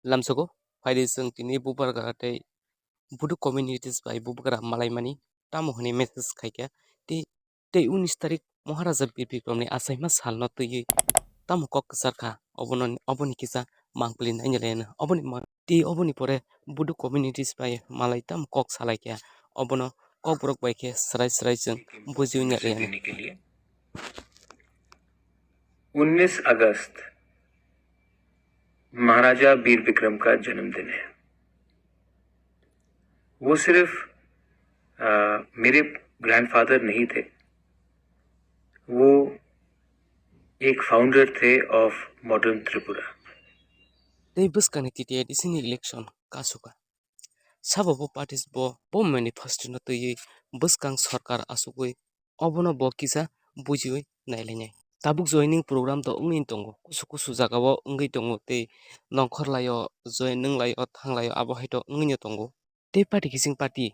lamsoko faide sung tini bubar garate budu communities bai bubara malai mani tamo hone message khaike te 19 tarik Maharaja Bir Bikramni asaima salno tuyi tamo kok sarkha oboni kisa mangplin ainjalen oboni pore budu communities bai malai tam kok salai kya obono kok brok bai ke srai jeng bujiu nya ren 19 अगस्त महाराजा वीर विक्रम का जन्मदिन है। वो सिर्फ मेरे grandfather नहीं थे, वो एक फाउंडर थे of modern Tripura. dei buskani titi edisini election kasuka sabobo parties bo manifesto no tuyi buskang sarkar asugui obono bo kisa bujiui nailenai tabuk joining program to ungin tongo kusu jagao ungui tongo te nongkhorlayo join nunglayo thanglayo abo haito ungin tongo te party kising party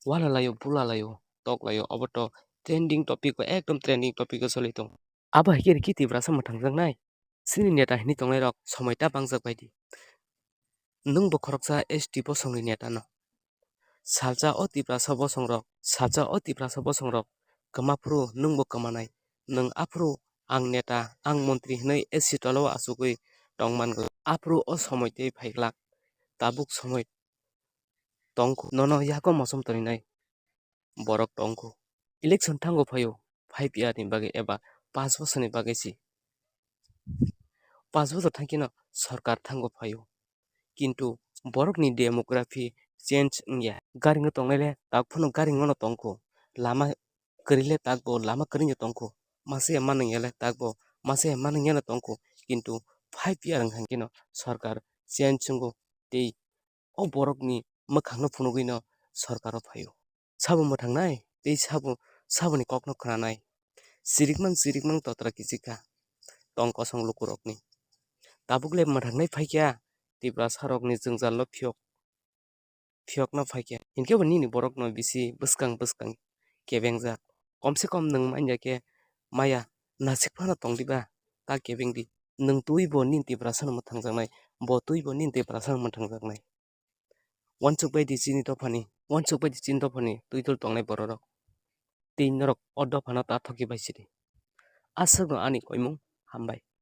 walalayo bulalayo toklayo oboto trending topic ko ekdom trending topic ko solitong abo hikir kiti brasa mathang nai sini neta hini tonglai rok somaita bangjak baidi nung bo khoroksa ST bosongni neta no salja o tiprasa bosong rok kamapru nung bo kamanai nung apru ang neta ang montri hnai SC tolo asugui tongmango apru o somoite phaiglak tabuk somoi tongku nono yako mosom torinai borok tongku election thango phayo 5 year ni bage eba 5 bosor ni bage si 5 bosor thangkino sarkar thango phayo কিন্তু borokni demography change ngya garing tonglele takphuno garing no tongko lama kerile takbo lama kering tongko mase manung yele takbo mase manung yana tongko কিন্তু 5 year hangkino sarkar change chungo tei o borokni makhangno phunugino sarkaro phayo sabo mothangnai tei saboni kokno khranai sirikmang totra kisika tongko song lukurokni tabukle mathangnai phaikya tibra sarokni jungjalno phiok no phaikya hinke boni ni borok no bisi buskang kebengjak komse kom nung manja ke maya nasik phana tongdiba ta kebengdi nung tui bo nin tibra san muthangjak bo tui bo nin tibra san muthangjak nai wansuk bai di chini to phani tuitul tongnai borok tin norok oddo phana ta thoki baisiri asagno ani koimung hambai।